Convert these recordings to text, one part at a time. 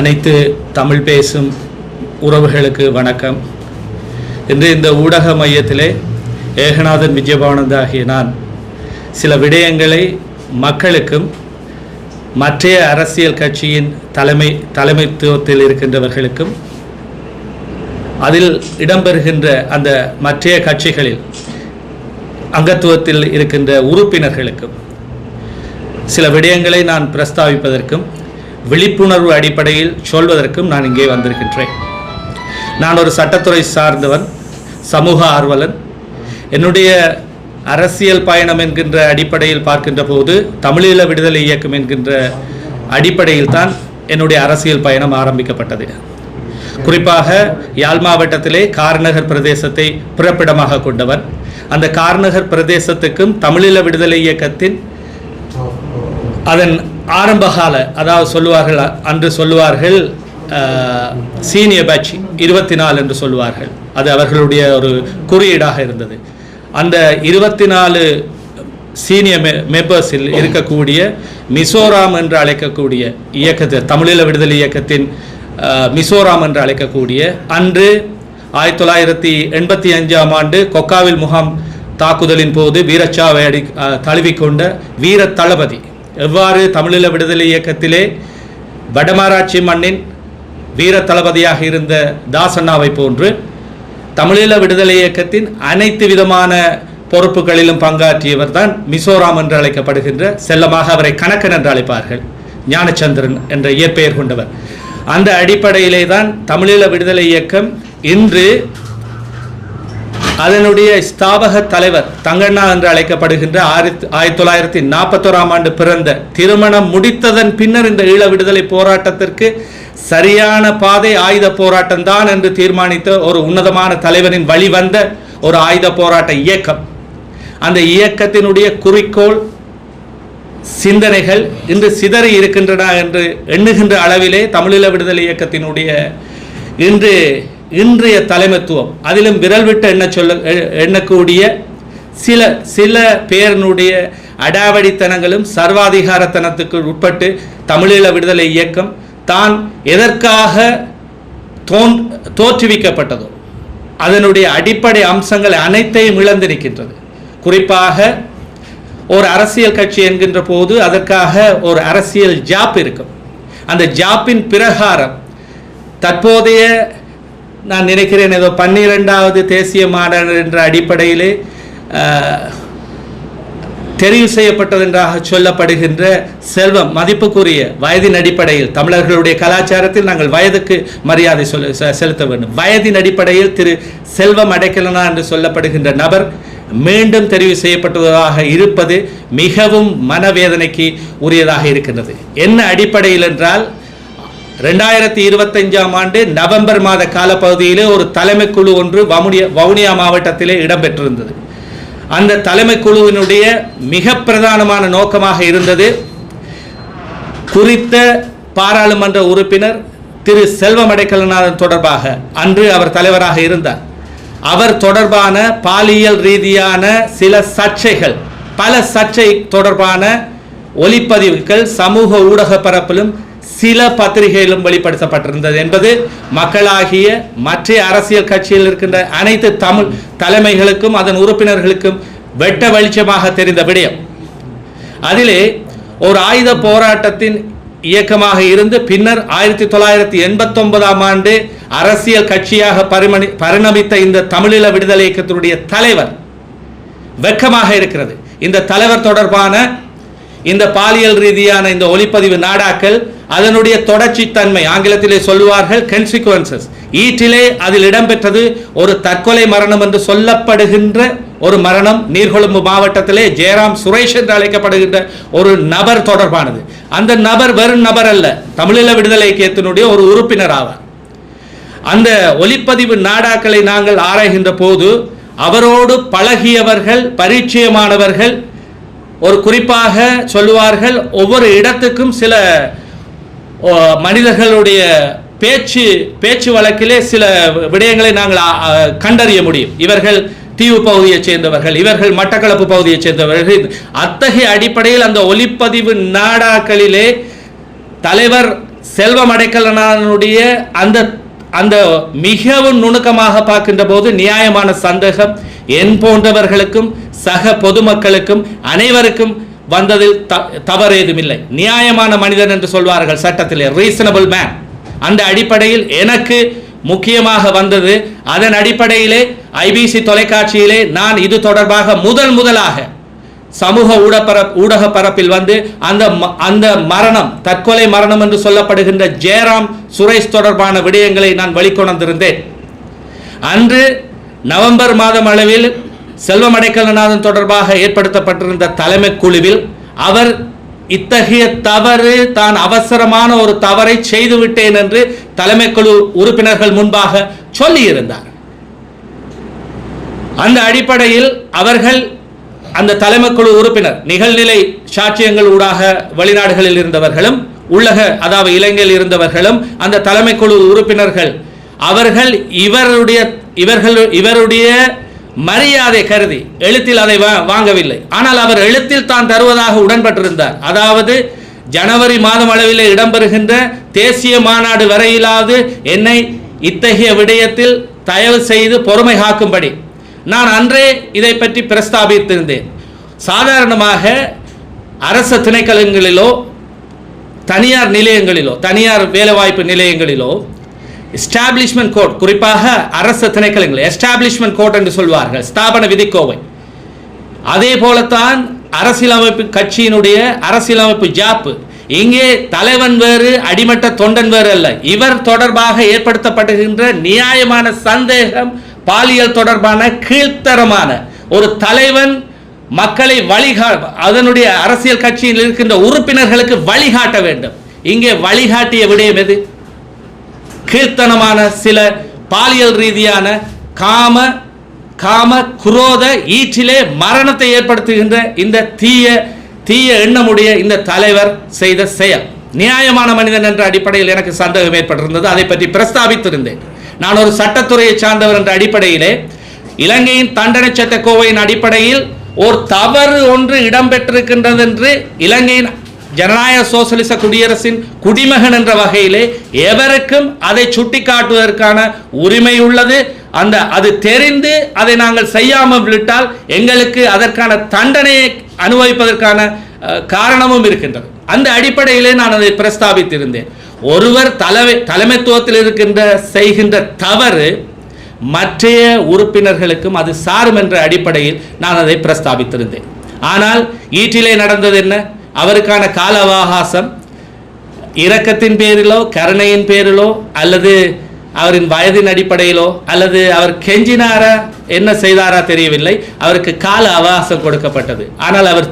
அனைத்து தமிழ் பேசும் உறவுகளுக்கு வணக்கம். இன்று இந்த ஊடக மையத்திலே ஏகநாதன் விஜயபானந்த ஆகிய நான் சில விடயங்களை மக்களுக்கும் மற்ற அரசியல் கட்சியின் தலைமைத்துவத்தில் இருக்கின்றவர்களுக்கும் அதில் இடம்பெறுகின்ற அந்த மற்ற கட்சிகளில் அங்கத்துவத்தில் இருக்கின்ற உறுப்பினர்களுக்கும் சில விடயங்களை நான் பிரஸ்தாவிப்பதற்கும் விழிப்புணர்வு அடிப்படையில் சொல்வதற்கும் நான் இங்கே வந்திருக்கின்றேன். நான் ஒரு சட்டத்துறை சார்ந்தவன், சமூக ஆர்வலன். என்னுடைய அரசியல் பயணம் என்கின்ற அடிப்படையில் பார்க்கின்ற போது தமிழீழ விடுதலை இயக்கம் என்கின்ற அடிப்படையில் தான் என்னுடைய அரசியல் பயணம் ஆரம்பிக்கப்பட்டது. குறிப்பாக யாழ் மாவட்டத்திலே கார்நகர் பிரதேசத்தை பிறப்பிடமாக கொண்டவன். அந்த கார்நகர் பிரதேசத்துக்கும் தமிழீழ விடுதலை இயக்கத்தின் அதன் ஆரம்பகால, அதாவது சொல்லுவார்கள், அன்று சொல்லுவார்கள் சீனியர் பேட்ச் 24 என்று சொல்லுவார்கள். அது அவர்களுடைய ஒரு குறியீடாக இருந்தது. அந்த 24 சீனியர் மெம்பர்ஸில் இருக்கக்கூடிய மிசோராம் என்று அழைக்கக்கூடிய இயக்கத்தை, தமிழீழ விடுதலை இயக்கத்தின் மிசோராம் என்று அழைக்கக்கூடிய, அன்று 1985ஆம் ஆண்டு கொக்காவில் முகாம் தாக்குதலின் போது வீரச்சாவை தழுவிக்கொண்ட வீர தளபதி எவ்வாறு தமிழீழ விடுதலை இயக்கத்திலே வடமராட்சி மண்ணின் வீர தளபதியாக இருந்த தாசண்ணாவை போன்று தமிழீழ விடுதலை இயக்கத்தின் அனைத்து விதமான பொறுப்புகளிலும் பங்காற்றியவர் தான் மிசோராம் என்று அழைக்கப்படுகின்ற, செல்லமாக அவரை கணக்கன் என்று அழைப்பார்கள், ஞானச்சந்திரன் என்ற இயற்பெயர் கொண்டவர். அந்த அடிப்படையிலே தான் தமிழீழ விடுதலை இயக்கம் இன்று அதனுடைய ஸ்தாபக தலைவர் தங்கண்ணா என்று அழைக்கப்படுகின்ற 1941ஆம் ஆண்டு பிறந்த, திருமணம் முடித்ததன் பின்னர் இந்த ஈழ விடுதலை போராட்டத்திற்கு சரியான பாதை ஆயுத போராட்டம் தான் என்று தீர்மானித்த ஒரு உன்னதமான தலைவரின் வழிவந்த ஒரு ஆயுத போராட்ட இயக்கம். அந்த இயக்கத்தினுடைய குறிக்கோள், சிந்தனைகள் இன்று சிதறி இருக்கின்றன என்று எண்ணுகின்ற அளவிலே தமிழீழ விடுதலை இயக்கத்தினுடைய இன்றைய தலைமைத்துவம், அதிலும் விரல் விட்டு எண்ணக்கூடிய சில பேரனுடைய அடாவடித்தனங்களும் சர்வாதிகாரத்தனத்துக்கு உட்பட்டு தமிழீழ விடுதலை இயக்கம் தான் எதற்காக தோற்றுவிக்கப்பட்டதோ அதனுடைய அடிப்படை அம்சங்கள் அனைத்தையும் இழந்து நிற்கின்றது. குறிப்பாக ஒரு அரசியல் கட்சி என்கின்ற போது அதற்காக ஒரு அரசியல் ஜாப் இருக்கும். அந்த ஜாப்பின் பிரகாரம் தற்போதைய, நான் நினைக்கிறேன், ஏதோ 12வது தேசிய மாநாடு என்ற அடிப்படையிலே தெரிவு செய்யப்பட்டது என்றாக சொல்லப்படுகின்ற செல்வம், மதிப்புக்குரிய வயதின் அடிப்படையில், தமிழர்களுடைய கலாச்சாரத்தில் நாங்கள் வயதுக்கு மரியாதை செலுத்த வேண்டும். வயதின் அடிப்படையில் திரு செல்வம் அடைக்கலனா என்று சொல்லப்படுகின்ற நபர் மீண்டும் தெரிவு செய்யப்பட்டதாக இருப்பது மிகவும் மனவேதனைக்கு உரியதாக இருக்கின்றது. என்ன அடிப்படையில் என்றால், 2025ஆம் ஆண்டு நவம்பர் மாத காலப்பகுதியிலே ஒரு தலைமை குழு ஒன்று வவுனியா மாவட்டத்திலே இடம்பெற்றிருந்தது. அந்த தலைமை குழுவினுடைய மிக பிரதானமான நோக்கமாக இருந்தது, குறித்த பாராளுமன்ற உறுப்பினர் திரு செல்வம் அடைக்கலநாதன் தொடர்பாக, அன்று அவர் தலைவராக இருந்தார், அவர் தொடர்பான பாலியல் ரீதியான சில சர்ச்சைகள், பல சர்ச்சை தொடர்பான ஒலிப்பதிவுகள் சமூக ஊடக பரப்பிலும் சில பத்திரிகைகளும் வெளிப்படுத்தப்பட்டிருந்தது என்பது மக்களாகிய மற்ற அரசியல் கட்சியில் இருக்கின்ற அனைத்து தமிழ் தலைமைகளுக்கும் அதன் உறுப்பினர்களுக்கும் வெட்ட வெளிச்சமாக தெரிந்த விடயம். அதிலே ஒரு ஆயுத போராட்டத்தின் இயக்கமாக இருந்து பின்னர் 1989ஆம் ஆண்டு அரசியல் கட்சியாக பரிணமித்த இந்த தமிழீழ விடுதலை இயக்கத்தினுடைய தலைவர், வெட்கமாக இருக்கிறது, இந்த தலைவர் தொடர்பான இந்த பாலியல் ரீதியான இந்த ஒளிப்பதிவு நாடாக்கள், அதனுடைய தொடர்ச்சி தன்மை, ஆங்கிலத்திலே சொல்லுவார்கள் கன்சிக்வன்சஸ், ஈட்டிலே அதில் இடம்பெற்றது ஒரு தற்கொலை மரணம் என்று சொல்லப்படுகின்ற ஒரு மரணம் நீர்கொழும்பு மாவட்டத்திலே ஜெயராம் சுரேஷ் என்று அழைக்கப்படுகின்ற ஒரு நபர் தொடர்பானது. அந்த நபர் வெறும் நபர் அல்ல, தமிழீழ விடுதலை இயக்கத்தினுடைய ஒரு உறுப்பினர் ஆவார். அந்த ஒளிப்பதிவு நாடாக்களை நாங்கள் ஆராய்கின்ற போது அவரோடு பழகியவர்கள், பரிச்சயமானவர்கள், ஒரு குறிப்பாக சொல்லுவார்கள், ஒவ்வொரு இடத்துக்கும் சில மனிதர்களுடைய பேச்சு வழக்கிலே சில விடயங்களை நாங்கள் கண்டறிய முடியும். இவர்கள் தீவு பகுதியைச் சேர்ந்தவர்கள், இவர்கள் மட்டக்களப்பு பகுதியைச் சேர்ந்தவர்கள். அத்தகைய அடிப்படையில் அந்த ஒலிப்பதிவு நாடாக்களிலே தலைவர் செல்வம் அடைக்கலனானுடைய அந்த அந்த மிகவும் நுணுக்கமாக பார்க்கின்ற போது நியாயமான சந்தேகம் என் போன்றவர்களுக்கும் சக பொதுமக்களுக்கும் அனைவருக்கும் வந்ததில் தவறு ஏதுமில்லை. நியாயமான மனிதன் என்று சொல்வார்கள் சட்டத்திலே, ரீசனபிள் மேன். அந்த அடிப்படையில் எனக்கு முக்கியமாக வந்தது. அதன் அடிப்படையிலே ஐபிசி தொலைக்காட்சியிலே நான் இது தொடர்பாக முதலாக சமூக ஊடக பரப்பில் வந்து அந்த மரணம், தற்கொலை மரணம் என்று சொல்லப்படுகின்ற ஜெயராம் சுரேஷ் தொடர்பான விடயங்களை நான் வெளிக்கொணர்ந்திருந்தேன். அன்று நவம்பர் மாதம் அளவில் செல்வம் அடைக்கலநாதன் தொடர்பாக ஏற்படுத்தப்பட்டிருந்த தலைமை குழுவில் அவர் இத்தகைய தவறு, தான் அவசரமான ஒரு தவறை செய்துவிட்டேன் என்று தலைமை குழு உறுப்பினர்கள் முன்பாக சொல்லியிருந்தார். அந்த அடிப்படையில் அவர்கள் அந்த தலைமை குழு உறுப்பினர் நிகழ்நிலை சாட்சியங்கள் ஊடாக வெளிநாடுகளில் இருந்தவர்களும் அதாவது இலங்கையில் இருந்தவர்களும் அந்த தலைமை குழு உறுப்பினர்கள் அவர்கள் இவருடைய மரியாதை கருதி எழுத்தில் அதை வாங்கவில்லை. ஆனால் அவர் எழுத்தில் தான் தருவதாக உடன்பட்டிருந்தார். அதாவது ஜனவரி மாதம் அளவில் இடம்பெறுகின்ற தேசிய மாநாடு வரையிலாவது என்னை இத்தகைய விடயத்தில் தயவு செய்து பொறுமை காக்கும்படி நான் அன்றே இதை பற்றி பிரஸ்தாபித்திருந்தேன். சாதாரணமாக அரசு திணைக்களங்களிலோ தனியார் நிலையங்களிலோ தனியார் வேலைவாய்ப்பு நிலையங்களிலோ எஸ்டாப்ளிஷ்மெண்ட் கோட், குறிப்பாக அரசு திணைக்களங்கள் எஸ்டாப்ளிஷ்மெண்ட் கோட் என்று சொல்வார்கள், ஸ்தாபன விதிக்கோவை. அதே போலத்தான் அரசியலமைப்பு கட்சியினுடைய அரசியலமைப்பு ஜாப்பு. இங்கே தலைவன் வேறு அடிமட்ட தொண்டன் வேறு அல்ல. இவர் தொடர்பாக ஏற்படுத்தப்படுகின்ற நியாயமான சந்தேகம் பாலியல் தொடர்பான கீழ்த்தரமான ஒரு தலைவன் மக்களை அதனுடைய அரசியல் கட்சியில் இருக்கின்ற உறுப்பினர்களுக்கு வழிகாட்ட வேண்டும். இங்கே வழிகாட்டிய விடயம் எது? கீழ்த்தனமான சில பாலியல் ரீதியான காம குரோத ஈற்றிலே மரணத்தை ஏற்படுத்துகின்ற இந்த தீய எண்ணமுடைய இந்த தலைவர் செய்த செயல் நியாயமான மனிதன் என்ற அடிப்படையில் எனக்கு சந்தேகம் ஏற்பட்டிருந்தது. அதை பற்றி பிரஸ்தாபித்திருந்தேன். நான் ஒரு சட்டத்துறையை சார்ந்தவர் என்ற அடிப்படையிலே இலங்கையின் தண்டனை சட்ட கோவையின் அடிப்படையில் ஒரு தவறு ஒன்று இடம்பெற்றிருக்கின்றது என்று இலங்கையின் ஜனநாயக சோசலிச குடியரசின் குடிமகன் என்ற வகையிலே எவருக்கும் அதை சுட்டிக்காட்டுவதற்கான உரிமை உள்ளது. அது தெரிந்து அதை நாங்கள் செய்யாமல் விட்டால் எங்களுக்கு அதற்கான தண்டனையை அனுபவிப்பதற்கான காரணமும் இருக்கின்றது. அந்த அடிப்படையிலே நான் அதை பிரஸ்தாபித்திருந்தேன். ஒருவர் தலைமைத்துவத்தில் செய்கின்ற தவறு மற்றைய உறுப்பினர்களுக்கும் அது சாரும் என்ற அடிப்படையில் நான் அதை பிரஸ்தாபித்திருந்தேன். ஆனால் ஈட்டிலே நடந்தது என்ன? அவருக்கான கால அவகாசம் இரக்கத்தின் பேரிலோ கருணையின் பேரிலோ அல்லது அவரின் வயதின் அடிப்படையிலோ அல்லது அவர் கெஞ்சினாரா என்ன செய்தாரா தெரியவில்லை, அவருக்கு கால அவகாசம் கொடுக்கப்பட்டது. ஆனால் அவர்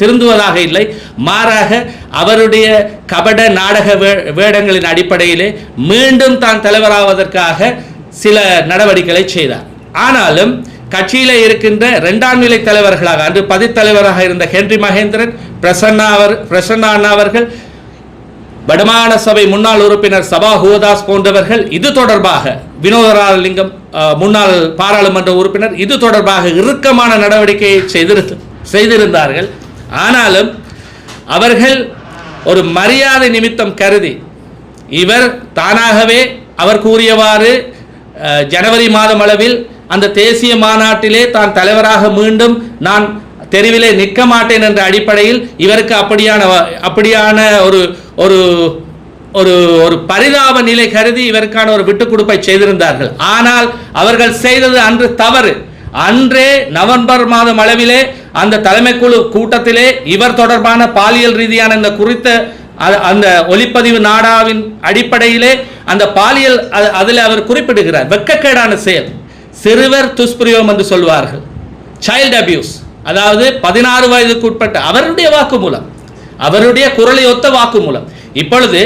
திருந்துவதாக இல்லை, மாறாக அவருடைய கபட நாடக வேடங்களின் அடிப்படையிலே மீண்டும் தான் தலைவராவதற்காக சில நடவடிக்கைகளை செய்தார். ஆனாலும் கட்சியிலே இருக்கின்ற இரண்டாம் நிலை தலைவர்களாக அன்று பதித்தலைவராக இருந்த ஹென்றி மகேந்திரன், பிரசன்னா அண்ணா அவர்கள், வடமாகாண சபை முன்னாள் உறுப்பினர் சபா ஹுவதாஸ் போன்றவர்கள் இது தொடர்பாக, வினோதராலிங்கம் முன்னாள் பாராளுமன்ற உறுப்பினர் இது தொடர்பாக இறுக்கமான நடவடிக்கையை செய்திருந்தார்கள். ஆனாலும் அவர்கள் ஒரு மரியாதை நிமித்தம் கருதி இவர் தானாகவே அவர் கூறியவாறு ஜனவரி மாதம் அளவில் அந்த தேசிய மாநாட்டிலே தான் தலைவராக மீண்டும் நான் தெரிவிலே நிற்க மாட்டேன் என்ற அடிப்படையில் இவருக்கு அப்படியான ஒரு பரிதாப நிலை கருதி இவருக்கான ஒரு விட்டுக் கொடுப்பை செய்திருந்தார்கள். ஆனால் அவர்கள் செய்தது அன்று தவறு. அன்றே நவம்பர் மாதம் அளவிலே அந்த தலைமை குழு கூட்டத்திலே இவர் தொடர்பான பாலியல் ரீதியான இந்த குறித்த அந்த ஒலிப்பதிவு நாடாவின் அடிப்படையிலே அந்த பாலியல் அதில் அவர் குறிப்பிடுகிறார். வெட்கக்கேடான செயல், சிறுவர் துஷ்பிரயோகம் என்று சொல்வார்கள், சைல்ட் அபியூஸ். அதாவது 16 வயதுக்கு உட்பட்ட அவருடைய வாக்குமூலம், அவருடைய குரலை ஒத்த வாக்குமூலம். இப்பொழுது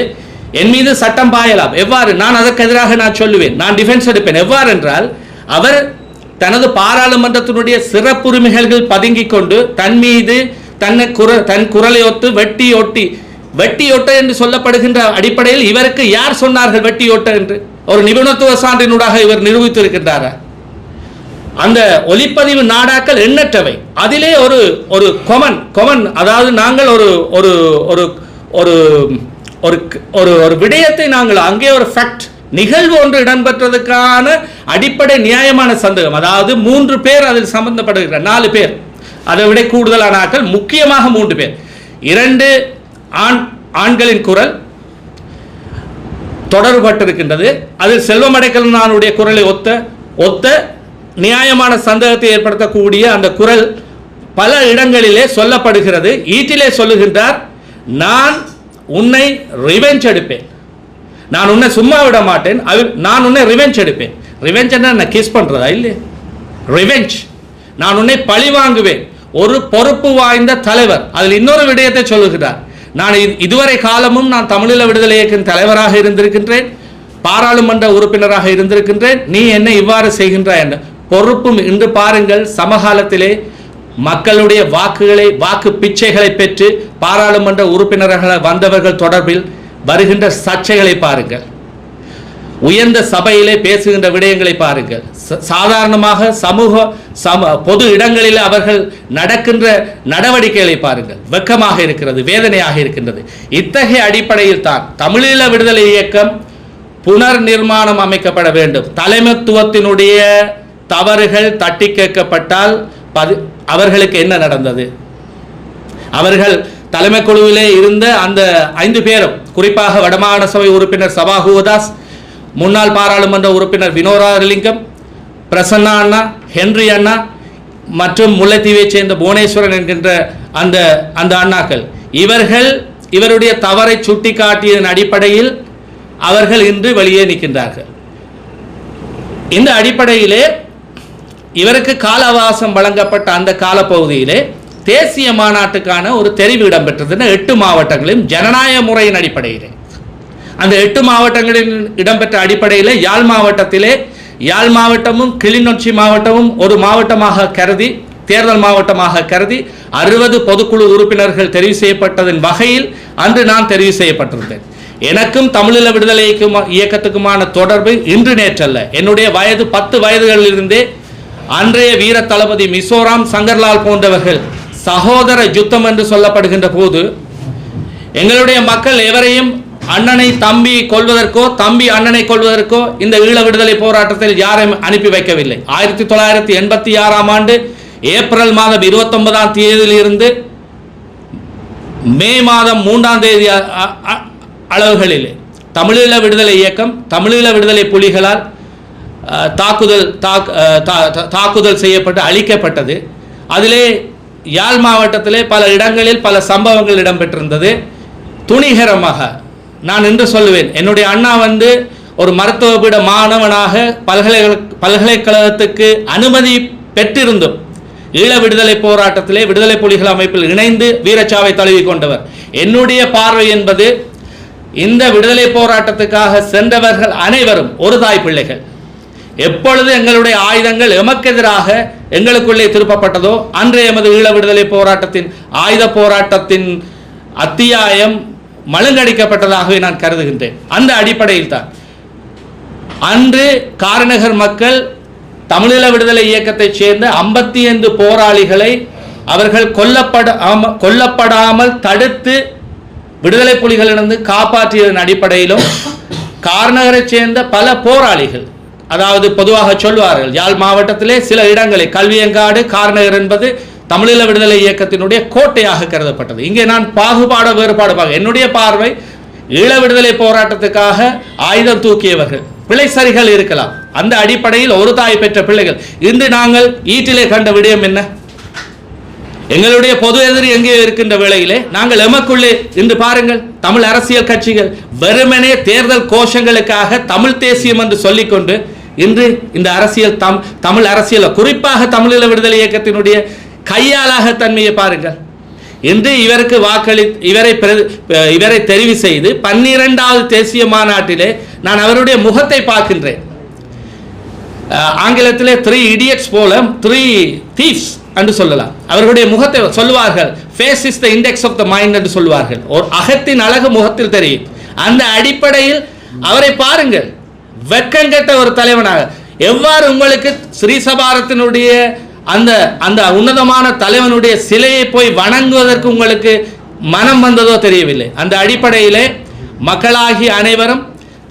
என் மீது சட்டம் பாயலாம். எவ்வாறு? நான் அதற்கு எதிராக நான் சொல்லுவேன், நான் டிஃபென்ஸ் எடுப்பேன். எவ்வாறு என்றால், அவர் தனது பாராளுமன்றத்தினுடைய சிறப்புரிமைகள் பதுங்கிக் கொண்டு தன் மீது தன் குரலை ஒத்து வெட்டி ஒட்ட என்று சொல்லப்படுகின்ற அடிப்படையில் இவருக்கு யார் சொன்னார்கள் வெட்டி ஒட்ட என்று? ஒரு நிபுணத்துவ சான்றினூடாக இவர் நிரூபித்திருக்கின்றார். அந்த ஒலிப்பதிவு நாடாக்கள் எண்ணற்றவை. அதிலே ஒரு கொமன், அதாவது நாங்கள் ஒரு ஒரு ஒரு விடயத்தை நாங்கள் அங்கே ஒரு ஃபேக்ட் நிகழ்வு ஒன்று இடம்பெற்றதுக்கான அடிப்படை நியாயமான சந்தேகம், அதாவது 3 பேர் அதில் சம்பந்தப்படுகிற 4 பேர், அதை விட கூடுதலான ஆட்கள், முக்கியமாக 3 பேர், 2 ஆண்களின் குரல் தொடர்பட்டிருக்கின்றது. அதில் செல்வம் அடைக்கலனாருடைய குரலை ஒத்த நியாயமான சந்தேகத்தை ஏற்படுத்தக்கூடிய அந்த குரல் பல இடங்களிலே சொல்லப்படுகிறது. ஈட்டிலே சொல்லுகின்றார், நான் உன்னை ரிவெஞ்ச் எடுப்பேன், நான் உன்னை சும்மா விட மாட்டேன், நான் உன்னை ரிவெஞ்ச் எடுப்பேன். ரிவெஞ்ச் என்ன கிஸ் பண்றதா? இல்லை, ரிவெஞ்ச், நான் உன்னை பழி வாங்குவேன். ஒரு பொறுப்பு வாய்ந்த தலைவர். அதில் இன்னொரு விடயத்தை சொல்லுகிறார், நான் இதுவரை காலமும் நான் தமிழீழ விடுதலை இயக்கத்தின் தலைவராக இருந்திருக்கின்றேன், பாராளுமன்ற உறுப்பினராக இருந்திருக்கின்றேன், நீ என்ன இவ்வாறு செய்கின்றாய் என்ற பொறுப்பும். இன்று பாருங்கள், சமகாலத்திலே மக்களுடைய வாக்கு பிச்சைகளை பெற்று பாராளுமன்ற உறுப்பினர்களாக வந்தவர்கள் தொடர்பில் வருகின்ற சர்ச்சைகளை பாருங்கள், உயர்ந்த சபையிலே பேசுகின்ற விடயங்களை பாருங்கள், சாதாரணமாக பொது இடங்களில் அவர்கள் நடக்கின்ற நடவடிக்கைகளை பாருங்கள். வெட்கமாக இருக்கிறது, வேதனையாக இருக்கின்றது. இத்தகைய அடிப்படையில் தான் தமிழீழ விடுதலை இயக்கம் புனர் நிர்மாணம் அமைக்கப்பட வேண்டும். தலைமைத்துவத்தினுடைய தவறுகள் தட்டி கேட்கப்பட்டால் அவர்களுக்கு என்ன நடந்தது? அவர்கள் தலைமை குழுவிலே இருந்த அந்த 5 பேரும், குறிப்பாக வடமாகாண சபை உறுப்பினர் சபாஹுதாஸ், முன்னாள் பாராளுமன்ற உறுப்பினர் வினோராலிங்கம், பிரசன்னா அண்ணா, ஹென்றி அண்ணா மற்றும் முல்லைத்தீவைச் சேர்ந்த புவனேஸ்வரன் என்கின்ற அந்த அண்ணாக்கள், இவருடைய தவறை சுட்டிக்காட்டியதன் அடிப்படையில் அவர்கள் இன்று வெளியே நிற்கின்றார்கள். இந்த அடிப்படையிலே இவருக்கு கால அவகாசம் வழங்கப்பட்ட அந்த காலப்பகுதியிலே தேசிய மாநாட்டுக்கான ஒரு தெரிவு இடம்பெற்றது 8 மாவட்டங்களிலும் ஜனநாயக முறையின் அடிப்படையிலே. அந்த 8 மாவட்டங்களில் இடம்பெற்ற அடிப்படையில் யாழ் மாவட்டமும் கிளிநொச்சி மாவட்டமும் ஒரு மாவட்டமாக கருதி, தேர்தல் மாவட்டமாக கருதி 60 பொதுக்குழு உறுப்பினர்கள் தெரிவு செய்யப்பட்டதன் வகையில் அன்று நான் தெரிவு செய்யப்பட்டிருந்தேன். எனக்கும் தமிழீழ விடுதலை இயக்கத்துக்குமான தொடர்பு இன்று நேற்றல்ல. என்னுடைய வயது 10 வயதுகளிலிருந்தே அன்றைய வீர தளபதி மிசோராம் சங்கர்லால் போன்றவர்கள் சகோதர யுத்தம் என்று சொல்லப்படுகின்ற போது எங்களுடைய மக்கள் எவரையும் அண்ணனை தம்பி கொள்வதற்கோ தம்பி அண்ணனை கொள்வதற்கோ இந்த ஈழ விடுதலை போராட்டத்தில் யாரையும் அனுப்பி வைக்கவில்லை. 1986ஆம் ஆண்டு ஏப்ரல் மாதம் 29ஆம் தேதியிலிருந்து மே மாதம் 3ஆம் தேதி அளவுகளிலே தமிழீழ விடுதலை இயக்கம் தமிழீழ விடுதலை புலிகளால் தாக்குதல் செய்யப்பட்டு அழிக்கப்பட்டது. அதிலே யாழ் மாவட்டத்திலே பல இடங்களில் பல சம்பவங்கள் இடம்பெற்றிருந்தது. துணிகரமாக நான் என்று சொல்லுவேன், என்னுடைய அண்ணா ஒரு மருத்துவ பீட மாணவனாக பல்கலைக்கழகத்துக்கு அனுமதி பெற்றிருந்தும் ஈழ விடுதலை போராட்டத்திலே விடுதலை புலிகள் அமைப்பில் இணைந்து வீரச்சாவை தழுவி கொண்டவர். என்னுடைய பார்வை என்பது, இந்த விடுதலை போராட்டத்துக்காக சென்றவர்கள் அனைவரும் ஒரு தாய் பிள்ளைகள். எப்பொழுது எங்களுடைய ஆயுதங்கள் எமக்கெதிராக எங்களுக்குள்ளே திருப்பப்பட்டதோ அன்றே எமது ஈழ விடுதலை போராட்டத்தின் ஆயுத போராட்டத்தின் அத்தியாயம் மழுங்கடிக்கப்பட்டதாகவே நான் கருதுகின்றேன். அந்த அடிப்படையில் தான் அன்று காரைநகர் மக்கள் தமிழீழ விடுதலை இயக்கத்தைச் சேர்ந்த 55 போராளிகளை அவர்கள் கொல்லப்படாமல் தடுத்து விடுதலை புலிகளிலிருந்து காப்பாற்றியதன் அடிப்படையிலும் காரைநகரைச் சேர்ந்த பல போராளிகள், அதாவது பொதுவாக சொல்வார்கள் யாழ் மாவட்டத்திலே சில இடங்களில் கல்வியங்காடு காரைநகர் என்பது தமிழீழ விடுதலை இயக்கத்தினுடைய கோட்டையாக கருதப்பட்டது. இங்கே நான் வேறுபாடு என்னுடைய பார்வை, ஈழ விடுதலை போராட்டத்துக்காக ஆயுதம் தூக்கியவர்கள் பிழை சரிகள் இருக்கலாம். அந்த அடிப்படையில் ஒரு தாய் பெற்ற பிள்ளைகள். இன்று நாங்கள் ஈட்டிலே கண்ட விடயம் என்ன? எங்களுடைய பொது எதிரி எங்கே இருக்கின்ற வேளையிலே நாங்கள் எமக்குள்ளே இன்று பாருங்கள், தமிழ் அரசியல் கட்சிகள் வெறுமனே தேர்தல் கோஷங்களுக்காக தமிழ் தேசியம் என்று சொல்லிக்கொண்டு இன்று இந்த அரசியல் தமிழ் அரசியல், குறிப்பாக தமிழீழ விடுதலை இயக்கத்தினுடைய கையாளாக தன்மையை பாருங்கள். இன்று இவருக்கு இவரை தெரிவு செய்து 12வது தேசிய மாநாட்டிலே நான் அவருடைய முகத்தை பார்க்கின்றேன். ஆங்கிலத்திலே 3 idiots போல 3 thieves என்று சொல்லலாம். அவர்களுடைய முகத்தை சொல்லுவார்கள், face is the index of the mind என்று சொல்லுவார்கள். ஒரு அகத்தின் அழகு முகத்தில் தெரியும். அந்த அடிப்படையில் அவரை பாருங்கள், வெட்கங்கெட்ட ஒரு தலைவனாக. எவ்வாறு உங்களுக்கு ஸ்ரீசபாரத்தினுடைய அந்த உன்னதமான தலைவனுடைய சிலையை போய் வணங்குவதற்கு உங்களுக்கு மனம் வந்ததோ தெரியவில்லை. அந்த அடிப்படையிலே மக்களாகிய அனைவரும்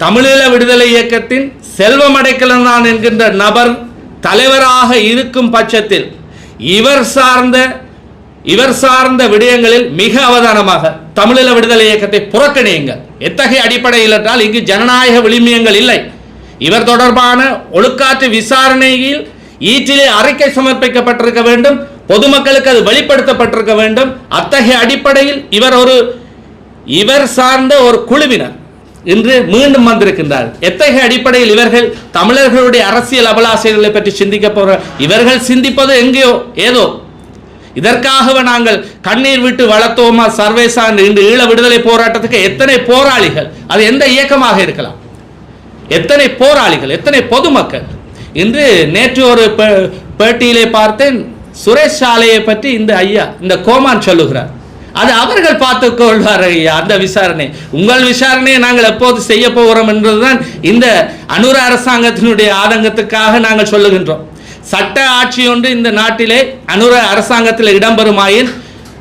தமிழீழ விடுதலை இயக்கத்தின் செல்வம் அடைக்கலனான் என்கின்ற நபர் தலைவராக இருக்கும் பட்சத்தில் இவர் சார்ந்த விடயங்களில் மிக அவதானமாக தமிழீழ விடுதலை இயக்கத்தை புறக்கணியுங்கள். எத்தகைய அடிப்படையில் என்றால் இங்கு ஜனநாயக விளிமியங்கள் இல்லை. இவர் தொடர்பான ஒழுக்காற்று விசாரணையில் ஈட்டிலே அறிக்கை சமர்ப்பிக்கப்பட்டிருக்க வேண்டும், பொதுமக்களுக்கு அது வெளிப்படுத்தப்பட்டிருக்க வேண்டும். அத்தகைய அடிப்படையில் இவர் சார்ந்த ஒரு குழுவினர் இன்று மீண்டும் வந்திருக்கின்றார். எத்தகைய அடிப்படையில் இவர்கள் தமிழர்களுடைய அரசியல் அபலாசைகளை பற்றி சிந்திக்க போற இவர்கள் சிந்திப்பது எங்கேயோ ஏதோ. இதற்காகவே நாங்கள் கண்ணீர் விட்டு வளர்த்தோமா சர்வேசா இன்று ஈழ விடுதலை போராட்டத்துக்கு எத்தனை போராளிகள், அது எந்த இயக்கமாக இருக்கலாம், எத்தனை போராளிகள், எத்தனை பொதுமக்கள். இன்று நேற்று ஒரு பேட்டியிலே பார்த்தேன், சுரேஷ் சாலையை பற்றி இந்த கோமான் சொல்லுகிறார். அது அவர்கள் பார்த்துக் கொள்வார் ஐயா. அந்த விசாரணை உங்கள் விசாரணையை நாங்கள் எப்போது செய்ய போகிறோம் என்பதுதான் இந்த அனுர அரசாங்கத்தினுடைய ஆதங்கத்துக்காக நாங்கள் சொல்லுகின்றோம். சட்ட ஆட்சி ஒன்று இந்த நாட்டிலே அனுர அரசாங்கத்தில் இடம்பெறுமாயின்,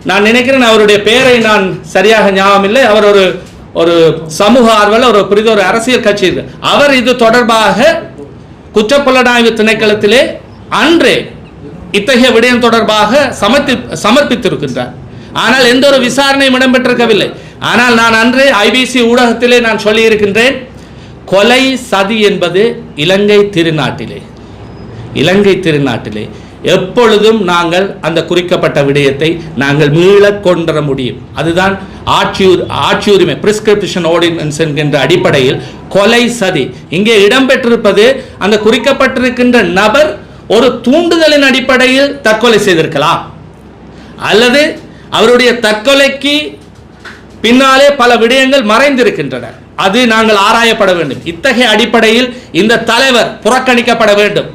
நான் நினைக்கிறேன் அவருடைய பெயரை நான் சரியாக ஞாபகம் இல்லை, அவர் ஒரு சமூக ஆர்வலர், ஒரு அரசியல் கட்சி இருக்கு. அவர் இது தொடர்பாக குற்றப்புலனாய்வு திணைக்களத்திலே அன்றே இத்தகைய விடயம் தொடர்பாக சமர்ப்பித்திருக்கின்றார். ஆனால் எந்த ஒரு விசாரணையும் இடம்பெற்றிருக்கவில்லை. ஆனால் நான் அன்றே ஐபிசி ஊடகத்திலே நான் சொல்லி இருக்கின்றேன், கொலை சதி என்பது இலங்கை திருநாட்டிலே எப்பொழுதும் நாங்கள் அந்த குறிக்கப்பட்ட விடயத்தை நாங்கள் மீள கொண்டுவர முடியும். அதுதான் ஆட்சி உரிமை பிரிஸ்கிரிப்ஷன் ஆர்டினன்ஸ் என்கின்ற அடிப்படையில் கொலை சதி இங்கே இடம்பெற்றிருப்பது. அந்த குறிக்கப்பட்டிருக்கின்ற நபர் ஒரு தூண்டுதலின் அடிப்படையில் தற்கொலை செய்திருக்கலாம், அல்லது அவருடைய தற்கொலைக்கு பின்னாலே பல விடயங்கள் மறைந்திருக்கின்றன. அது நாங்கள் ஆராயப்பட வேண்டும். இத்தகைய அடிப்படையில் இந்த தலைவர் புறக்கணிக்கப்பட வேண்டும்.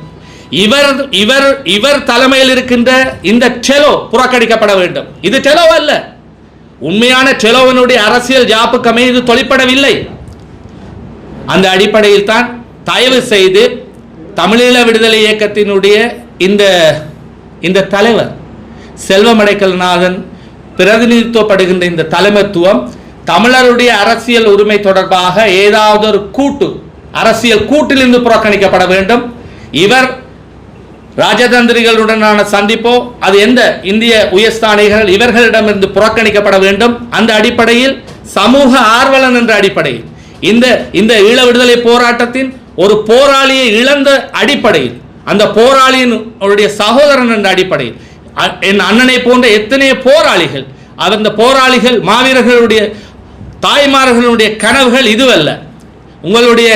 இவர் தலைமையில் இருக்கின்ற இந்த டெலோ புறக்கணிக்கப்பட வேண்டும். இது டெலோ அல்ல, உண்மையான டெலோவினுடைய அரசியல் ஜாப்புக்கமே இது தொழிற்படவில்லை. அந்த அடிப்படையில் தான் தயவு செய்து தமிழீழ விடுதலை இயக்கத்தினுடைய இந்த தலைவர் செல்வம் அடைக்கலநாதன் பிரதிநிதித்துவப்படுகின்ற இந்த தலைமைத்துவம் தமிழருடைய அரசியல் உரிமை தொடர்பாக ஏதாவது ஒரு அரசியல் கூட்டிலிருந்து புறக்கணிக்கப்பட வேண்டும். இவர் ராஜதந்திரிகளுடனான சந்திப்போ அது எந்த இந்திய உயர்ஸ்தானிகள் இவர்களிடமிருந்து புறக்கணிக்கப்பட வேண்டும். அந்த அடிப்படையில் சமூக ஆர்வலன் என்ற அடிப்படையில் இந்த ஈழ விடுதலை போராட்டத்தின் ஒரு போராளியை இழந்த அடிப்படையில், அந்த போராளியின் சகோதரன் என்ற அடிப்படையில் என் அண்ணனை போன்ற எத்தனை போராளிகள், அந்த போராளிகள் மாவீரர்களுடைய தாய்மார்களுடைய கனவுகள் இதுவல்ல. உங்களுடைய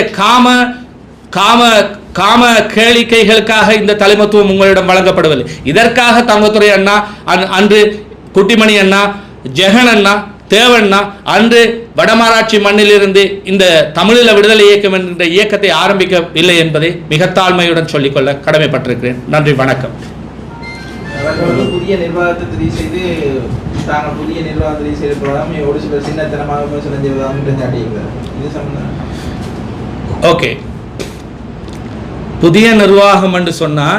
காம கேளிக்கைகளுக்காக இந்த தலைமத்துவம் உங்களிடம் வழங்கப்படவில்லை. இதற்காக தங்கத்துறை அண்ணா, அன்று குட்டிமணி அண்ணா, ஜெகன் அண்ணா, தேவண்ணா அன்று வடமாராட்சி மண்ணிலிருந்து இந்த தமிழீழ விடுதலை இயக்கம் என்கின்ற இயக்கத்தை ஆரம்பிக்கவில்லை என்பதை மிக தாழ்மையுடன் சொல்லிக்கொள்ள கடமைப்பட்டிருக்கிறேன். நன்றி, வணக்கம். புதிய நிர்வாகத்தை தெரிவு செய்து தாங்கள் புதிய நிர்வாகத்தை தெரிவு செய்த போதாம ஒரு சில சின்னத்தனமாக விமர்சனம் செய்வதாக இது சம்பந்தம். ஓகே, புதிய நிர்வாகம் என்று சொன்னால்,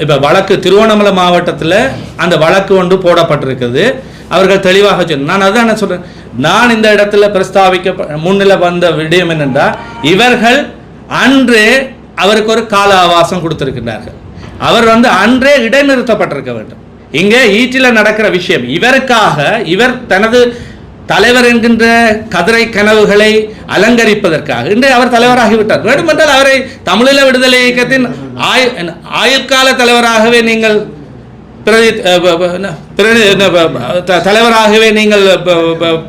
இப்போ வழக்கு திருவண்ணாமலை மாவட்டத்தில் அந்த வழக்கு ஒன்று போடப்பட்டிருக்குது. அவர்கள் தெளிவாக சொன்ன, நான் அதான் என்ன சொல்கிறேன், நான் இந்த இடத்துல பிரஸ்தாபிக்க முன்னிலை வந்த விடயம் என்னென்றால், இவர்கள் அன்றே அவருக்கு ஒரு கால அவகாசம் கொடுத்திருக்கிறார்கள். அவர் அன்றே இடைநிறுத்தப்பட்டிருக்க வேண்டும். இங்கே ஈட்டில் நடக்கிற விஷயம் இவர் தனது தலைவர் என்கின்ற கதிரை கனவுகளை அலங்கரிப்பதற்காக இன்று அவர் தலைவராகிவிட்டார். வேண்டுமென்றால் அவரை தமிழீழ விடுதலை இயக்கத்தின் ஆயுட்கால தலைவராகவே நீங்கள் தலைவராகவே நீங்கள்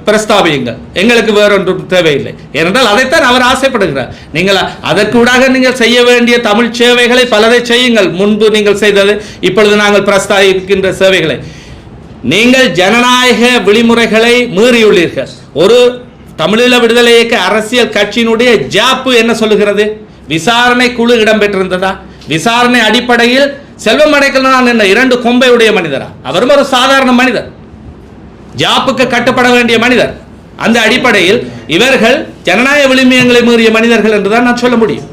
பிரஸ்தாபியுங்கள், எங்களுக்கு வேறொன்றும் தேவையில்லை. ஏனென்றால் அதைத்தான் அவர் ஆசைப்படுகிறார். நீங்கள் அதற்கூடாக நீங்கள் செய்ய வேண்டிய தமிழ் சேவைகளை பலரை செய்யுங்கள். முன்பு நீங்கள் செய்தது, இப்பொழுது நாங்கள் பிரஸ்தாபிக்கின்ற சேவைகளை நீங்கள் ஜனநாயக விதிமுறைகளை மீறியுள்ளீர்கள். ஒரு தமிழீழ விடுதலை இயக்க அரசியல் கட்சியினுடைய ஜாப்பு என்ன சொல்லுகிறது? விசாரணை குழு இடம்பெற்றிருந்ததா? விசாரணை அடிப்படையில் செல்வம் அடைக்கலநாதன் என்ற 2 கொம்பை உடைய மனிதரா? அவரும் ஒரு சாதாரண மனிதர், ஜாப்புக்கு கட்டுப்பட வேண்டிய மனிதர். அந்த அடிப்படையில் இவர்கள் ஜனநாயக விளிமியங்களை மீறிய மனிதர்கள் என்றுதான் நான் சொல்ல முடியும்.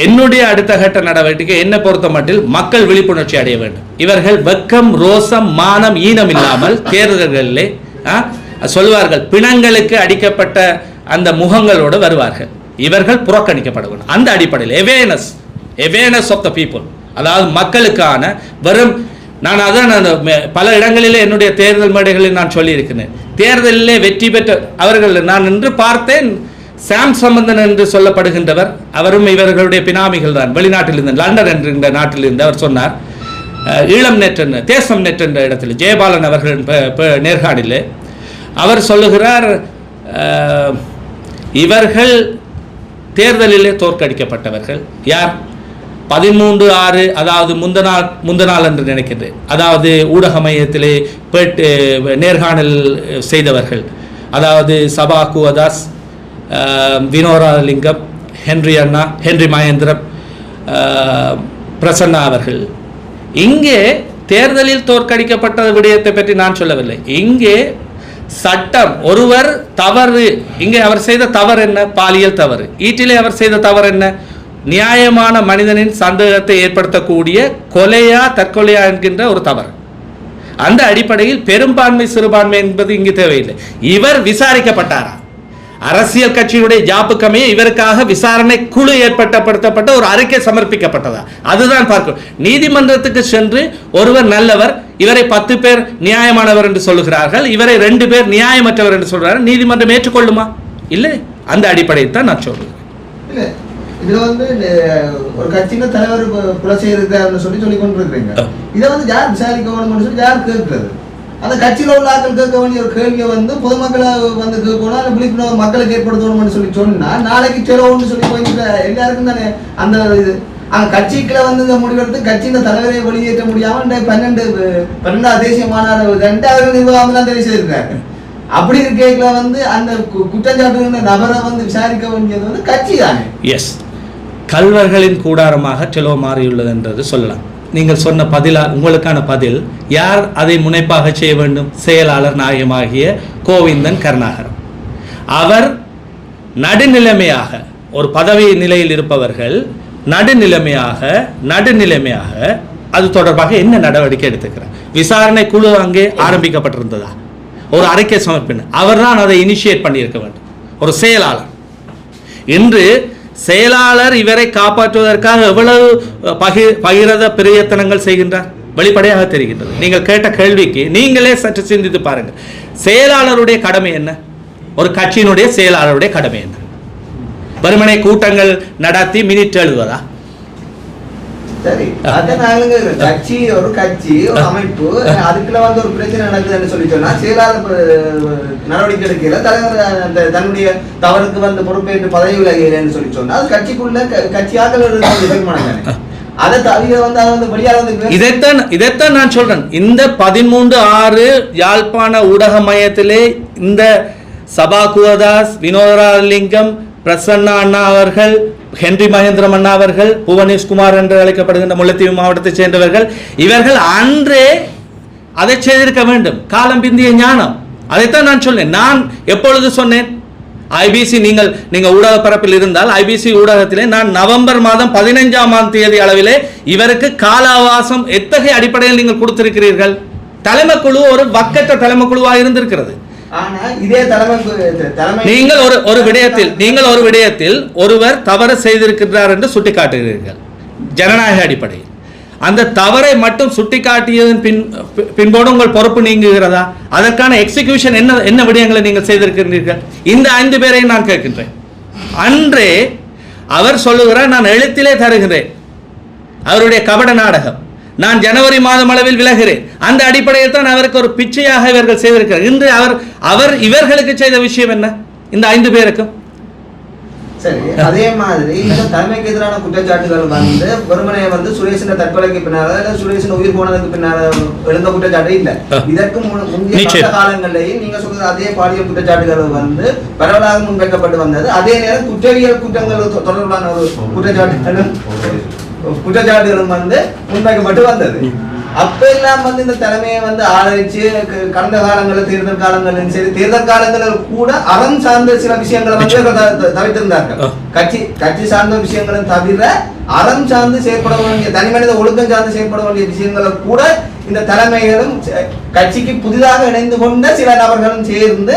என்னுடைய அடுத்த கட்ட நடவடிக்கை என்னை பொறுத்த மட்டில் மக்கள் விழிப்புணர்ச்சி அடைய வேண்டும். இவர்கள் வெக்கம், ரோசம், மானம், ஈனம் இல்லாமல் தேர்தல்களிலே சொல்வார்கள், பிணங்களுக்கு அடிக்கப்பட்ட அந்த முகங்களோடு வருவார்கள். இவர்கள் புறக்கணிக்கப்பட வேண்டும். அந்த அடிப்படையில் awareness of the people, அதாவது மக்களுக்கான வெறும் நான் அதான் பல இடங்களிலே என்னுடைய தேர்தல் மேடைகளில் நான் சொல்லியிருக்கிறேன். தேர்தலிலே வெற்றி பெற்ற அவர்கள் நான் இன்று பார்த்தேன். சாம் சம்பந்தன் என்று சொல்லப்படுகின்றவர், அவரும் இவர்களுடைய பினாமிகள் தான். வெளிநாட்டில் இருந்து, லண்டன் என்கின்ற நாட்டில் இருந்து அவர் சொன்னார். ஈழம் நெட் என்ற தேசம் நெட் என்ற இடத்தில் ஜெயபாலன் அவர்கள் நேர்காணலில் அவர் சொல்லுகிறார், இவர்கள் தேர்தலிலே தோற்கடிக்கப்பட்டவர்கள். யார்? 13/6, அதாவது முந்த நாள் என்று நினைக்கின்றேன். அதாவது ஊடக மையத்திலே நேர்காணல் செய்தவர்கள், அதாவது சபா குவதாஸ், வினோராலிங்கம், ஹென்றி மகேந்திரம், பிரசன்னா அவர்கள். இங்கே தேர்தலில் தோற்கடிக்கப்பட்ட விடயத்தை பற்றி நான் சொல்லவில்லை. இங்கே சட்டம், ஒருவர் தவறு, இங்கே அவர் செய்த தவறு என்ன? பாலியல் தவறு. ஈட்டிலே அவர் செய்த தவறு என்ன? நியாயமான மனிதனின் சந்தேகத்தை ஏற்படுத்தக்கூடிய கொலையா தற்கொலையா என்கின்ற ஒரு தவறு. அந்த அடிப்படையில் பெரும்பான்மை சிறுபான்மை என்பது இங்கு தேவையில்லை. இவர் விசாரிக்கப்பட்டாரா? அரசியல் கட்சியுடைய ஜாப்புக்கமே இவருக்காக விசாரணை குழு ஏற்படுத்தப்பட்ட ஒரு அறிக்கை சமர்ப்பிக்கப்பட்டதா? அதுதான் பார்க்கும். நீதிமன்றத்துக்கு சென்று ஒருவர் நல்லவர், இவரை 10 பேர் நியாயமானவர் என்று சொல்லுகிறார்கள், இவரை 2 பேர் நியாயமற்றவர் என்று சொல்கிறார்கள். நீதிமன்றம் ஏற்றுக்கொள்ளுமா? இல்லை. அந்த அடிப்படையில் தான் நான் சொல்றேன். இதுல ஒரு கட்சியில தலைவர் கொலை செய்யிருக்காருன்னு சொல்லி கொண்டிருக்கிறீங்க. இதை யார் விசாரிக்க வேணும்னு சொல்லி யார் கேட்கிறது? அந்த கட்சியில உள்ள ஆட்கள் கேட்க வேண்டிய ஒரு கேள்வியை பொதுமக்களை கேட்கணும், அந்த விழிப்புணர்வு மக்களுக்கு ஏற்படுத்தணும்னு சொல்லி சொன்னா நாளைக்கு செலவுன்னு சொல்லி போயிட்டு எல்லாருக்கும் தானே அந்த இது. அங்க கட்சிக்குள்ள இந்த முடிவெடுத்து கட்சியின் தலைவரை வெளியேற்ற முடியாம 12 தேசிய மாநாடு 2 நிர்வாகம் தான் தெரிவு செய்திருக்காங்க. அப்படி இருக்கைகளை அந்த குற்றச்சாட்டு நபரை விசாரிக்க வேண்டியது கட்சி தானே. எஸ், கல்வர்களின் கூடாரமாக செலவு மாறியுள்ளது என்றது சொல்லலாம். நீங்கள் சொன்ன உங்களுக்கான பதில், யார் அதை முனைப்பாக செய்ய வேண்டும்? செயலாளர் நாயகமாகிய கோவிந்தன் கருணாகரன். அவர் நடுநிலைமையாக, ஒரு பதவி நிலையில் இருப்பவர்கள் நடுநிலைமையாக அது தொடர்பாக என்ன நடவடிக்கை எடுத்துக்கிறார்? விசாரணை குழு அங்கே ஆரம்பிக்கப்பட்டிருந்ததா? ஒரு அறிக்கை சமர்ப்பின, அவர் தான் அதை இனிஷியேட் பண்ணியிருக்க வேண்டும், ஒரு செயலாளர். இன்று செயலாளர் இவரை காப்பாற்றுவதற்காக எவ்வளவு பகிரத பிரயத்தனங்கள் செய்கின்றார் வெளிப்படையாக தெரிகின்றது. நீங்கள் கேட்ட கேள்விக்கு நீங்களே சற்று சிந்தித்து பாருங்கள். செயலாளருடைய கடமை என்ன? ஒரு கட்சியினுடைய செயலாளருடைய கடமை என்ன? வெறுமனை கூட்டங்கள் நடத்தி மினிட் எழுதுவதா? சரி, கட்சி ஒரு அமைப்பு, அதுக்குள்ள ஒரு பிரச்சனை நடக்குதுன்னு சொல்லி சொன்னா செயலாளர் நடவடிக்கை எடுக்கல, தலைவர் தன்னுடைய தவறுக்கு பொறுப்பேற்று பதவி விலகலன்னு சொல்லி சொன்னா அது கட்சிக்குள்ள கட்சியாக அதை தவிர இதைத்தான் நான் சொல்றேன். இந்த 13/6 யாழ்ப்பாண ஊடக மையத்திலே இந்த சபா குவதாஸ், வினோதராலிங்கம், பிரசன்னா அண்ணா அவர்கள், ஹென்றி மகேந்திரம் அண்ணா அவர்கள், புவனேஷ்குமார் என்று அழைக்கப்படுகின்ற முல்லைத்தீவு மாவட்டத்தைச் சேர்ந்தவர்கள், இவர்கள் அன்றே அதை செய்திருக்க வேண்டும். காலம் பிந்திய ஞானம். அதைத்தான் நான் சொன்னேன். நான் எப்பொழுது சொன்னேன்? ஐபிசி, நீங்கள் ஊடக பரப்பில் இருந்தால் ஐபிசி ஊடகத்திலே நான் நவம்பர் மாதம் 15ஆம் தேதி அளவிலே இவருக்கு கால அவகாசம் எத்தகைய அடிப்படையில் நீங்கள் கொடுத்திருக்கிறீர்கள்? தலைமை குழு ஒரு வக்கற்ற தலைமை குழுவாக இருந்திருக்கிறது. நீங்கள் ஒரு விடயத்தில் ஒருவர் தவறு செய்திருக்கிறார் என்று சுட்டிக்காட்டுகிறீர்கள் ஜனநாயக அடிப்படையில். அந்த தவறை மட்டும் சுட்டிக்காட்டியதன் பின்போடு உங்கள் பொறுப்பு நீங்குகிறதா? அதற்கான எக்ஸிகியூஷன் என்ன விடயங்களை நீங்கள் செய்திருக்கிறீர்கள்? இந்த 5 பேரை நான் கேட்கின்றேன். அன்றே அவர் சொல்லுகிறார், நான் எழுத்திலே தருகிறேன், அவருடைய கபட நாடகம், நான் ஜனவரி மாதம் அளவில் விலகிறேன். அந்த அடிப்படையில் தான் அவருக்கு ஒரு பிச்சையாக இவர்கள் செய்திருக்கிறார். இன்று அவர் இவர்களுக்கு செய்த விஷயம் என்ன? இந்த 5 பேருக்கும் சரி. அதே மாதிரி இந்த தலைமைக்கு எதிரான குற்றச்சாட்டுகள் வெறுமனே சுரேஷின் தற்கொலைக்கு பின்னால, சுரேஷின் உயிர் போனதுக்கு பின்னால எழுந்த குற்றச்சாட்டு இல்ல. இதற்கு முந்தைய காலங்களிலேயும் நீங்க சொல்ற அதே பாலியல் குற்றச்சாட்டுகள் பரவலாக முன்வைக்கப்பட்டு வந்தது. அதே நேரம் குற்றவியல் குற்றங்கள் தொடர்பான ஒரு குற்றச்சாட்டுகளும் முன்வைக்கப்பட்டு வந்தது. அப்ப எல்லாம் இந்த தலைமையை ஆதரிச்சு கடந்த காலங்களில் தேர்தல் காலங்களிலும் சரி, தேர்தல் காலங்களில் கூட அறம் சார்ந்த சில விஷயங்களை தவிர்த்திருந்தார்கள். கட்சி சார்ந்த விஷயங்களும் தவிர அறம் சார்ந்து செயற்பட வேண்டிய, தனி மனித ஒழுக்கம் சார்ந்து செயற்பட வேண்டிய விஷயங்களை கூட இந்த தலைமைகளும் கட்சிக்கு புதிதாக இணைந்து கொண்ட சில நபர்களும் சேர்ந்து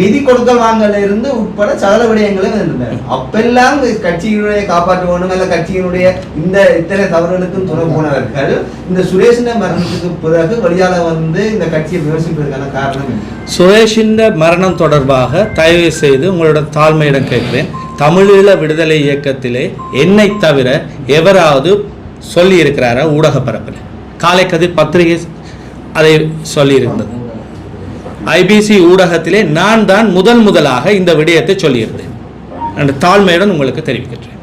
நிதி கொடுக்கல் வாங்கல இருந்து உட்பட சகல விடயங்களும் இருந்தன. அப்பெல்லாம் கட்சியினுடைய காப்பாற்ற வேண்டும் அல்ல கட்சியினுடைய இந்த இத்தனை தவறுகளுக்கும் துணை போனவர்கள் இந்த சுரேஷின் மரணத்துக்கு பிறகு வழியால வந்து இந்த கட்சியை விமர்சிப்பதற்கான காரணம். சுரேஷின் மரணம் தொடர்பாக தயவு செய்து உங்களோட தாழ்மையிடம் கேட்கிறேன். தமிழீழ விடுதலை இயக்கத்திலே என்னை தவிர எவராவது சொல்லி இருக்கிறாரா? ஊடக பரப்பில் காலை கதிர் பத்திரிகை அதை சொல்லியிருந்தது. ஐபிசி ஊடகத்திலே நான் தான் முதலாக இந்த விடயத்தை சொல்லியிருந்தேன். அந்த தாழ்மையுடன் உங்களுக்கு தெரிவிக்கின்றேன்.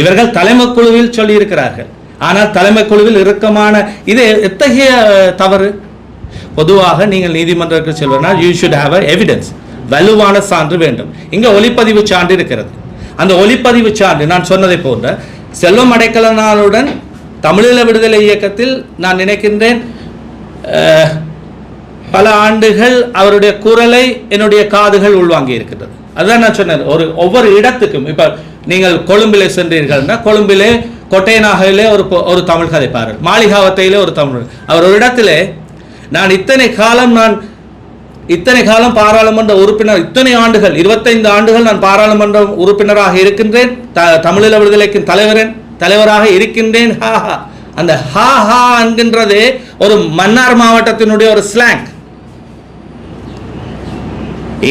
இவர்கள் தலைமை குழுவில் சொல்லியிருக்கிறார்கள். ஆனால் தலைமை குழுவில் இறுக்கமான இது எத்தகைய தவறு? பொதுவாக நீங்கள் நீதிமன்றத்துக்கு செல்வதனால் யூ ஷுட் ஹேவ் எவிடன்ஸ், வலுவான சான்று வேண்டும். இங்கே ஒளிப்பதிவு சான்று இருக்கிறது. அந்த ஒளிப்பதிவு சான்று நான் சொன்னதை போன்ற செல்வம் அடைக்கலனாருடன் தமிழீழ விடுதலை இயக்கத்தில் நான் நினைக்கின்றேன் பல ஆண்டுகள் அவருடைய குரலை என்னுடைய காதுகள் உள்வாங்கி இருக்கின்றது. அதுதான் நான் சொன்னேன். ஒவ்வொரு இடத்துக்கும் இப்போ நீங்கள் கொழும்பிலே சென்றீர்கள்னா கொழும்பிலே கொட்டையநாகையிலே ஒரு தமிழ் கதைப்பார்கள், மாளிகாவத்தையிலே ஒரு தமிழ். அவர் ஒரு இடத்திலே நான் இத்தனை காலம் பாராளுமன்ற உறுப்பினர், இத்தனை ஆண்டுகள் 25 ஆண்டுகள் நான் பாராளுமன்ற உறுப்பினராக இருக்கின்றேன், தமிழீழ விடுதலைக்கு தலைவராக இருக்கின்றேன். ஹாஹா, அந்த ஹாஹா என்கின்றதே ஒரு மன்னார் மாவட்டத்தினுடைய ஒரு ஸ்லாங்.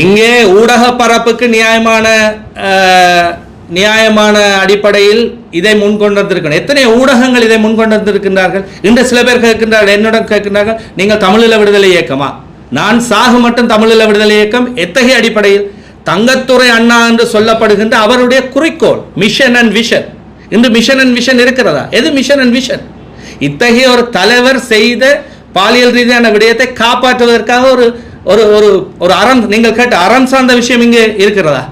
இங்கே ஊடக பரப்புக்கு நியாயமான அடிப்படையில் இதை முன்கொண்டிருக்கின்றன. எத்தனை ஊடகங்கள் இதை முன்கொண்டிருக்கின்றார்கள். இன்று சில பேர் கேட்கின்றார்கள், என்னிடம் கேட்கின்றார்கள், நீங்கள் தமிழீழ விடுதலை இயக்கமா? நான் சாகு மட்டும் தமிழீழ விடுதலை இயக்கம் எத்தகைய அடிப்படையில்? தங்கத்துறை அண்ணா என்று சொல்லப்படுகின்ற அவருடைய குறிக்கோள் மிஷன் அண்ட் விஷன். இன்று மிஷன் அண்ட் விஷன் இருக்கிறதா? எது மிஷன் அண்ட் விஷன்? இத்தகைய ஒரு தலைவர் செய்த பாலியல் ரீதியான விடயத்தை காப்பாற்றுவதற்காக ஒரு அறம், நீங்கள் கேட்ட அறம் சார்ந்த விஷயம் இங்கே இருக்கிறதா?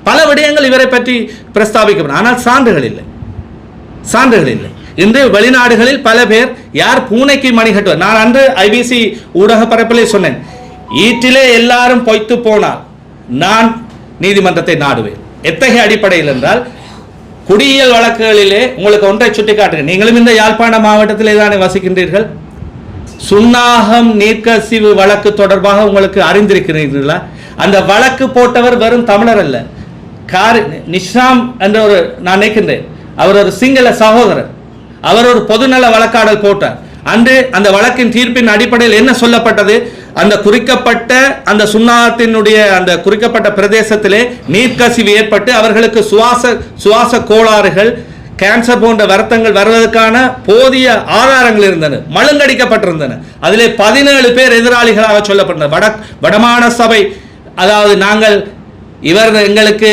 பல விடயங்கள் இவரை பற்றி பிரஸ்தாபிக்கப்படும். ஆனால் சான்றுகள் இல்லை. இன்று வெளிநாடுகளில் பல பேர் யார் பூனைக்கு மணி கட்டுவார். நான் அன்று ஐபிசி ஊடக பரப்பிலே சொன்னேன், ஈட்டிலே எல்லாரும் பொய்த்து போனால் நான் நீதிமன்றத்தை நாடுவேன். எத்தகைய அடிப்படையில் என்றால் குடியியல் வழக்குகளிலே உங்களுக்கு ஒன்றை சுட்டி காட்டுகிறேன். நீங்களும் இந்த யாழ்ப்பாண மாவட்டத்திலே தானே வசிக்கின்றீர்கள். சுன்னாகம் நீர்க்கசிவு வழக்கு தொடர்பாக உங்களுக்கு அறிந்திருக்கிறீர்களா? அந்த வழக்கு போட்டவர் வெறும் தமிழர் அல்ல, நிஷாம் என்ற நான் நினைக்கின்றேன், அவர் ஒரு சிங்கள சகோதரர். அவர் ஒரு பொதுநல வழக்காடல் போட்டார். அன்று அந்த வழக்கின் தீர்ப்பின் அடிப்படையில் என்ன சொல்லப்பட்டது? அந்த குறிக்கப்பட்ட அந்த சுன்னாகத்தினுடைய அந்த குறிக்கப்பட்ட பிரதேசத்திலே நீர்க்கசிவு ஏற்பட்டு அவர்களுக்கு சுவாச கோளாறுகள், கேன்சர் போன்ற வருத்தங்கள் வருவதற்கான போதிய ஆதாரங்கள் இருந்தன, மழுங்கடிக்கப்பட்டிருந்தன. அதிலே 17 பேர் எதிராளிகளாக சொல்லப்பட்டனர். வடமாகாண சபை, அதாவது நாங்கள் இவர் எங்களுக்கு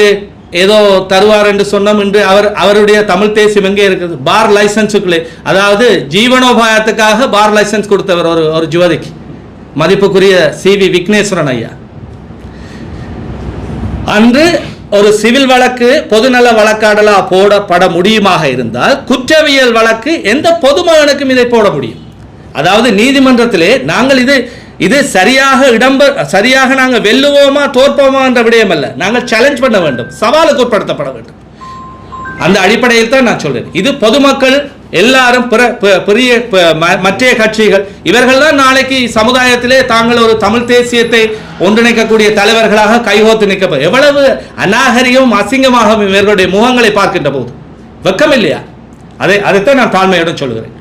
ஏதோ தருவார் என்று சொன்னோம். என்று அவருடைய தமிழ் தேசியம் எங்கே இருக்குது? பார் லைசன்ஸுக்குள்ளே, அதாவது ஜீவனோபாயத்துக்காக பார் லைசன்ஸ் கொடுத்தவர் ஒரு ஜுவதிக்கு, மதிப்புக்குரிய CV விக்னேஸ்வரன் ஐயா. அன்று ஒரு சிவில் வழக்கு பொதுநல வழக்காடலா போடப்பட முடியுமாக இருந்தால் குற்றவியல் வழக்கு எந்த பொதுமகனுக்கும் இதை போட முடியும். அதாவது நீதிமன்றத்திலே நாங்கள் இது சரியாக நாங்கள் வெல்லுவோமா தோற்போமா என்ற விடயம் அல்ல, நாங்கள் சேலஞ்ச் பண்ண வேண்டும், சவாலுக்கு உட்படுத்தப்பட வேண்டும். அந்த அடிப்படையில் தான் நான் சொல்றேன். இது பொதுமக்கள் எல்லாரும் பெரிய மற்ற கட்சிகள் இவர்கள் தான் நாளைக்கு சமுதாயத்திலே தாங்கள் ஒரு தமிழ் தேசியத்தை ஒன்றிணைக்கக்கூடிய தலைவர்களாக கைகோத்து நிற்க. எவ்வளவு அநாகரிகமும் அசிங்கமாகவும் இவர்களுடைய முகங்களை பார்க்கின்ற போது வெக்கம் இல்லையா? அதைத்தான் நான் தாழ்மையுடன் சொல்கிறேன்.